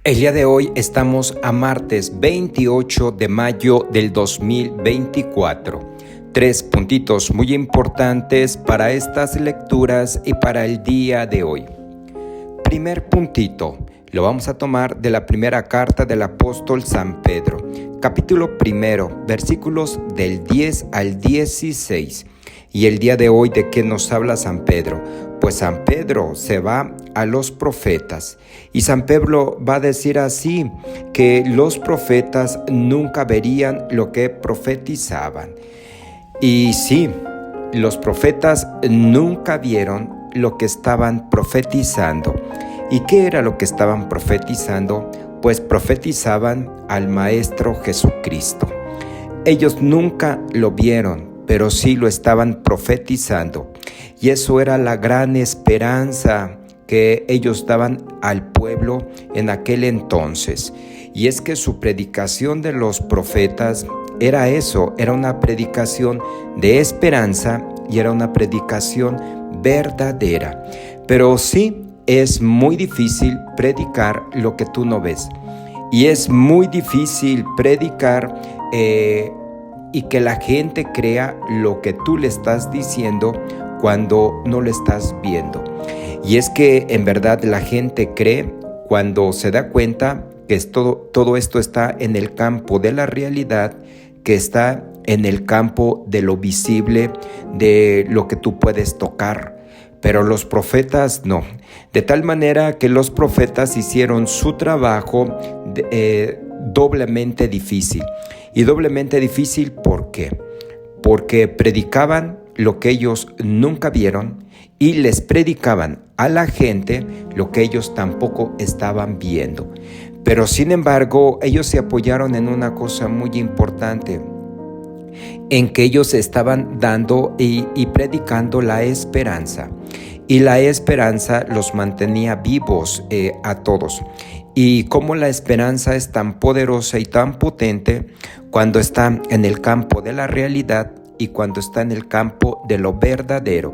El día de hoy estamos a martes 28 de mayo del 2024. 3 puntitos muy importantes para estas lecturas y para el día de hoy. Primer puntito, lo vamos a tomar de la primera carta del apóstol San Pedro, capítulo 1, versículos del 10 al 16. Y el día de hoy, ¿de qué nos habla San Pedro? Pues San Pedro se va a los profetas. Y San Pedro va a decir así, que los profetas nunca verían lo que profetizaban. Y sí, los profetas nunca vieron lo que estaban profetizando. ¿Y qué era lo que estaban profetizando? Pues profetizaban al Maestro Jesucristo. Ellos nunca lo vieron, pero sí lo estaban profetizando. Y eso era la gran esperanza que ellos daban al pueblo en aquel entonces. Y es que su predicación de los profetas era eso, era una predicación de esperanza y era una predicación verdadera. Pero sí, es muy difícil predicar lo que tú no ves. Y es muy difícil predicar y que la gente crea lo que tú le estás diciendo cuando no lo estás viendo. Y es que en verdad la gente cree cuando se da cuenta que todo esto está en el campo de la realidad, que está en el campo de lo visible, de lo que tú puedes tocar. Pero los profetas no. De tal manera que los profetas hicieron su trabajo doblemente difícil. Y doblemente difícil, ¿por qué? Porque predicaban lo que ellos nunca vieron y les predicaban a la gente lo que ellos tampoco estaban viendo. Pero sin embargo, ellos se apoyaron en una cosa muy importante, en que ellos estaban dando y predicando la esperanza. Y la esperanza los mantenía vivos a todos. Y cómo la esperanza es tan poderosa y tan potente cuando está en el campo de la realidad y cuando está en el campo de lo verdadero.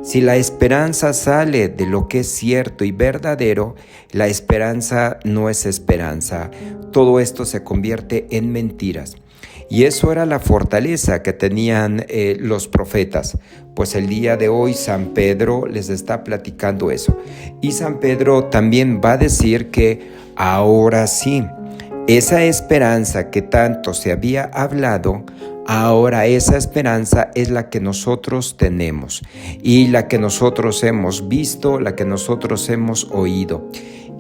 Si la esperanza sale de lo que es cierto y verdadero, la esperanza no es esperanza. Todo esto se convierte en mentiras. Y eso era la fortaleza que tenían los profetas. Pues el día de hoy San Pedro les está platicando eso. Y San Pedro también va a decir que ahora sí, esa esperanza que tanto se había hablado, ahora esa esperanza es la que nosotros tenemos y la que nosotros hemos visto, la que nosotros hemos oído.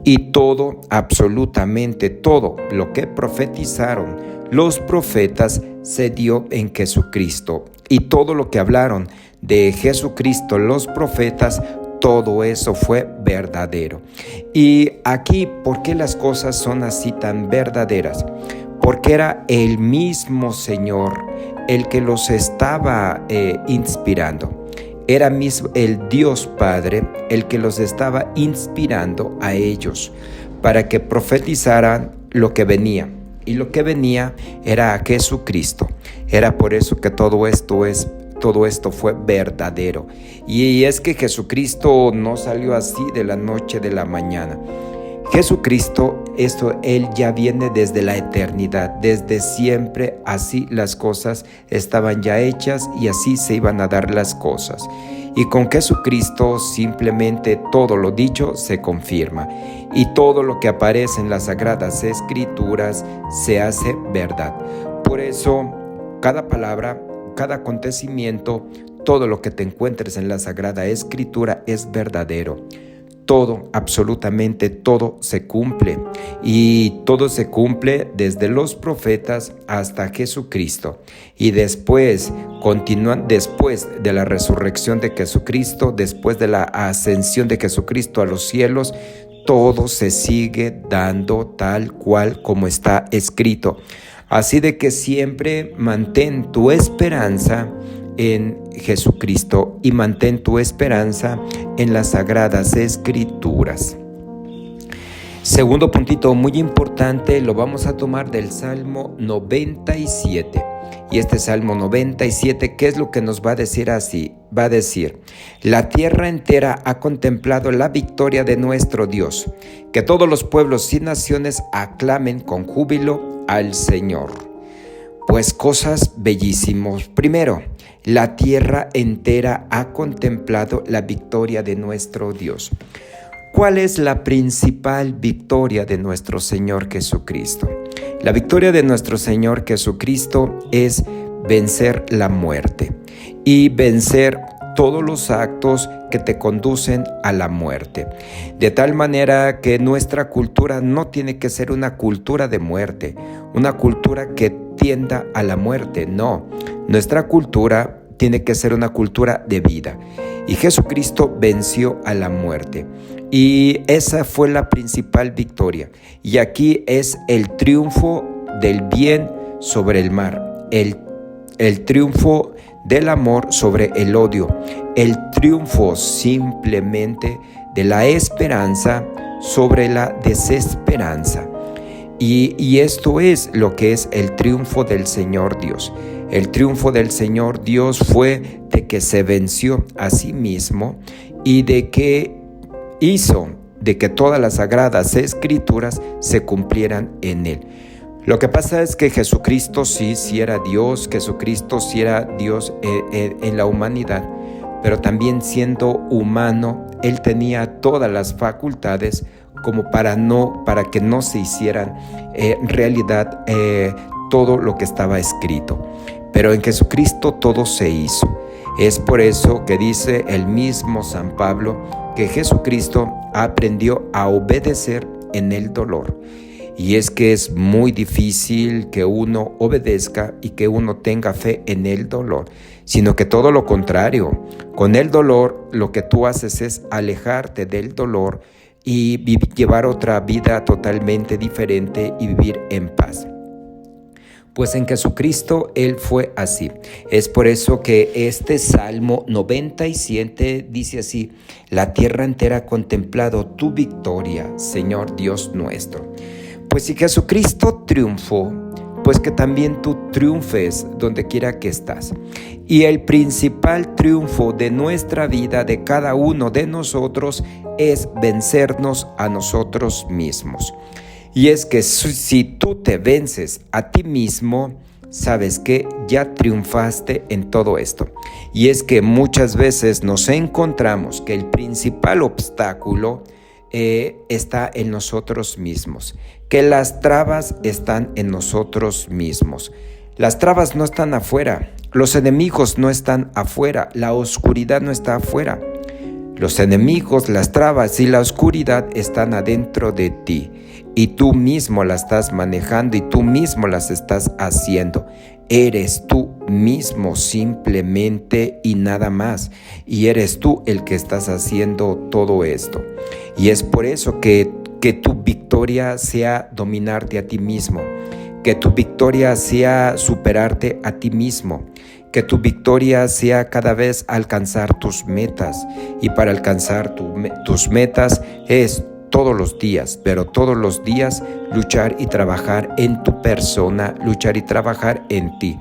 Y todo, absolutamente todo lo que profetizaron los profetas se dio en Jesucristo. Y todo lo que hablaron de Jesucristo los profetas, todo eso fue verdadero. Y aquí, ¿por qué las cosas son así tan verdaderas? Porque era el mismo Señor el que los estaba inspirando. Era mismo el Dios Padre el que los estaba inspirando a ellos para que profetizaran lo que venía. Y lo que venía era a Jesucristo. Era por eso que todo esto fue verdadero. Y es que Jesucristo no salió así de la noche de la mañana. Jesucristo, Él ya viene desde la eternidad, desde siempre. Así las cosas estaban ya hechas y así se iban a dar las cosas. Y con Jesucristo simplemente todo lo dicho se confirma. Y todo lo que aparece en las Sagradas Escrituras se hace verdad. Por eso, cada palabra, cada acontecimiento, todo lo que te encuentres en la Sagrada Escritura es verdadero. Todo, absolutamente todo se cumple. Y todo se cumple desde los profetas hasta Jesucristo. Y después de la resurrección de Jesucristo, después de la ascensión de Jesucristo a los cielos, todo se sigue dando tal cual como está escrito. Así de que siempre mantén tu esperanza en Jesucristo y mantén tu esperanza en las Sagradas Escrituras. Segundo puntito muy importante, lo vamos a tomar del Salmo 97. Y este Salmo 97, ¿qué es lo que nos va a decir así? va a decir: la tierra entera ha contemplado la victoria de nuestro Dios. Que todos los pueblos y naciones aclamen con júbilo al Señor. Pues cosas bellísimas. Primero, la tierra entera ha contemplado la victoria de nuestro Dios. ¿Cuál es la principal victoria de nuestro Señor Jesucristo? La victoria de nuestro Señor Jesucristo es vencer la muerte y vencer todos los actos que te conducen a la muerte. De tal manera que nuestra cultura no tiene que ser una cultura de muerte, una cultura que tienda a la muerte. No, nuestra cultura tiene que ser una cultura de vida. Y Jesucristo venció a la muerte. Y esa fue la principal victoria. Y aquí es el triunfo del bien sobre el mal, el triunfo del amor sobre el odio, el triunfo simplemente de la esperanza sobre la desesperanza. Y esto es lo que es el triunfo del Señor Dios. El triunfo del Señor Dios fue de que se venció a sí mismo y de que hizo de que todas las sagradas escrituras se cumplieran en él. Lo que pasa es que Jesucristo sí era Dios, Jesucristo sí era Dios en la humanidad, pero también siendo humano, Él tenía todas las facultades como para que no se hicieran realidad todo lo que estaba escrito. Pero en Jesucristo todo se hizo. Es por eso que dice el mismo San Pablo que Jesucristo aprendió a obedecer en el dolor. Y es que es muy difícil que uno obedezca y que uno tenga fe en el dolor, sino que todo lo contrario. Con el dolor lo que tú haces es alejarte del dolor y llevar otra vida totalmente diferente y vivir en paz. Pues en Jesucristo Él fue así. Es por eso que este Salmo 97 dice así: la tierra entera ha contemplado tu victoria, Señor Dios nuestro. Pues si Jesucristo triunfó, pues que también tú triunfes donde quiera que estás. Y el principal triunfo de nuestra vida, de cada uno de nosotros, es vencernos a nosotros mismos. Y es que si tú te vences a ti mismo, sabes que ya triunfaste en todo esto. Y es que muchas veces nos encontramos que el principal obstáculo está en nosotros mismos, que las trabas están en nosotros mismos. Las trabas no están afuera, los enemigos no están afuera, la oscuridad no está afuera. Los enemigos, las trabas y la oscuridad están adentro de ti y tú mismo las estás manejando y tú mismo las estás haciendo. Eres tú mismo simplemente y nada más. Y eres tú el que estás haciendo todo esto. Y es por eso que tu victoria sea dominarte a ti mismo. Que tu victoria sea superarte a ti mismo. Que tu victoria sea cada vez alcanzar tus metas. Y para alcanzar tus metas es todos los días, pero todos los días luchar y trabajar en tu persona, luchar y trabajar en ti.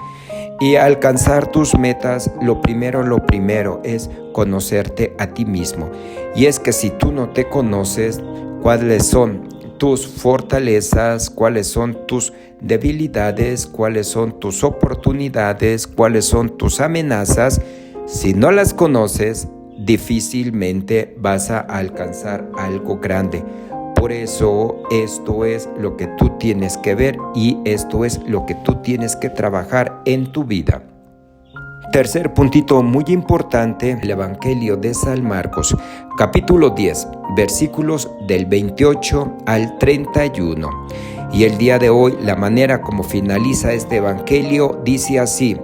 Y alcanzar tus metas, lo primero es conocerte a ti mismo. Y es que si tú no te conoces, ¿cuáles son tus fortalezas? ¿Cuáles son tus debilidades? ¿Cuáles son tus oportunidades? ¿Cuáles son tus amenazas? Si no las conoces, difícilmente vas a alcanzar algo grande. Por eso esto es lo que tú tienes que ver y esto es lo que tú tienes que trabajar en tu vida. Tercer puntito muy importante, el Evangelio de San Marcos, capítulo 10, versículos del 28 al 31. Y el día de hoy, la manera como finaliza este Evangelio dice así: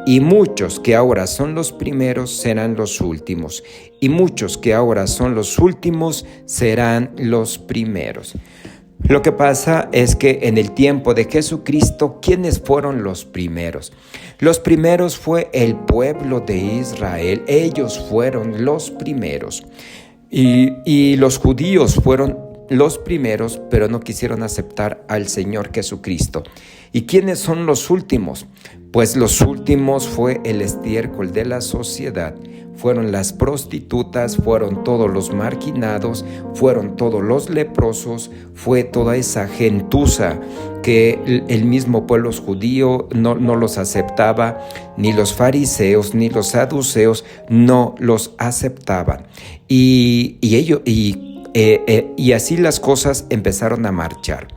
y muchos que ahora son los primeros serán los últimos, y muchos que ahora son los últimos serán los primeros. Lo que pasa es que en el tiempo de Jesucristo, ¿quiénes fueron los primeros? Los primeros fue el pueblo de Israel, ellos fueron los primeros. Y los judíos fueron los primeros, pero no quisieron aceptar al Señor Jesucristo. ¿Y quiénes son los últimos? Pues los últimos fue el estiércol de la sociedad, fueron las prostitutas, fueron todos los marginados, fueron todos los leprosos, fue toda esa gentuza que el mismo pueblo judío no los aceptaba, ni los fariseos, ni los saduceos no los aceptaban. Y así las cosas empezaron a marchar.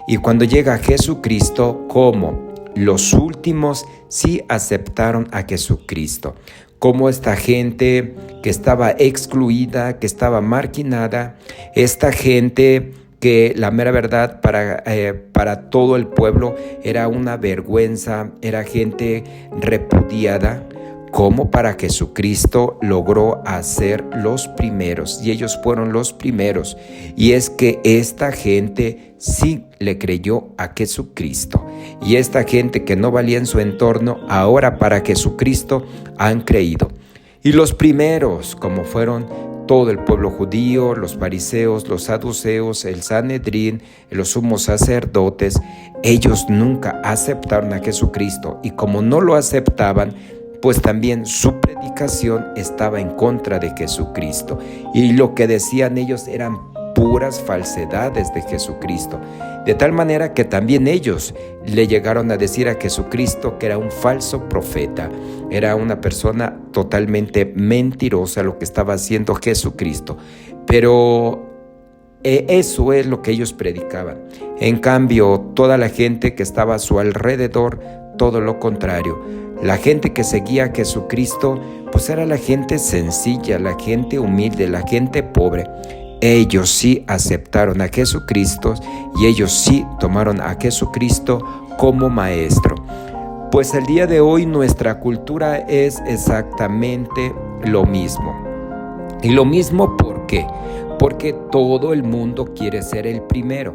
Y cuando llega Jesucristo, como los últimos sí aceptaron a Jesucristo, como esta gente que estaba excluida, que estaba marginada, esta gente que la mera verdad para todo el pueblo era una vergüenza, era gente repudiada, como para Jesucristo logró hacer los primeros, y ellos fueron los primeros. Y es que esta gente sí le creyó a Jesucristo, y esta gente que no valía en su entorno, ahora para Jesucristo han creído. Y los primeros, como fueron todo el pueblo judío, los fariseos, los saduceos, el Sanedrín, los sumos sacerdotes, ellos nunca aceptaron a Jesucristo, y como no lo aceptaban, pues también su predicación estaba en contra de Jesucristo, y lo que decían ellos eran puras falsedades de Jesucristo, de tal manera que también ellos le llegaron a decir a Jesucristo que era un falso profeta, era una persona totalmente mentirosa lo que estaba haciendo Jesucristo. Pero eso es lo que ellos predicaban. En cambio, toda la gente que estaba a su alrededor, todo lo contrario. La gente que seguía a Jesucristo, pues era la gente sencilla, la gente humilde, la gente pobre. Ellos sí aceptaron a Jesucristo, y ellos sí tomaron a Jesucristo como maestro. Pues el día de hoy nuestra cultura es exactamente lo mismo. Y lo mismo, ¿por qué? Porque todo el mundo quiere ser el primero,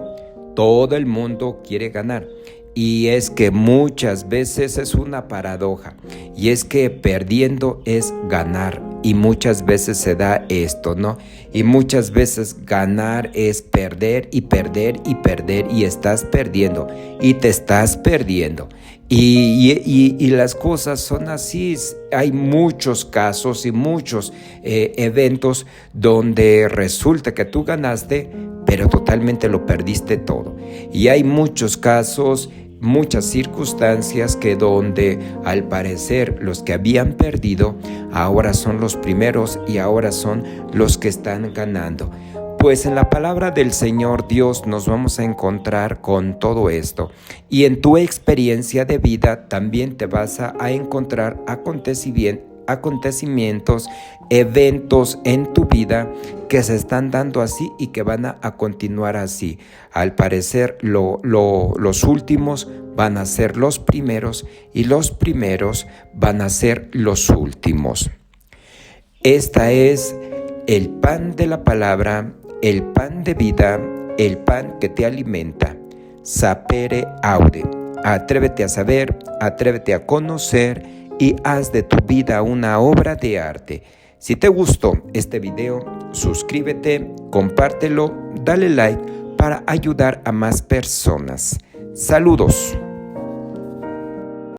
todo el mundo quiere ganar. Y es que muchas veces es una paradoja, y es que perdiendo es ganar, y muchas veces se da esto, ¿no? Y muchas veces ganar es perder y perder y perder, y estás perdiendo y te estás perdiendo. Y las cosas son así. Hay muchos casos y muchos eventos donde resulta que tú ganaste, pero totalmente lo perdiste todo. Y hay muchos casos, muchas circunstancias que donde al parecer los que habían perdido ahora son los primeros, y ahora son los que están ganando. Pues en la palabra del Señor Dios nos vamos a encontrar con todo esto, y en tu experiencia de vida también te vas a encontrar acontecimientos, eventos en tu vida que se están dando así y que van a continuar así. Al parecer los últimos van a ser los primeros, y los primeros van a ser los últimos. Esta es el pan de la palabra, el pan de vida, el pan que te alimenta. Sapere aude. Atrévete a saber, atrévete a conocer, y haz de tu vida una obra de arte. Si te gustó este video, suscríbete, compártelo, dale like para ayudar a más personas. Saludos.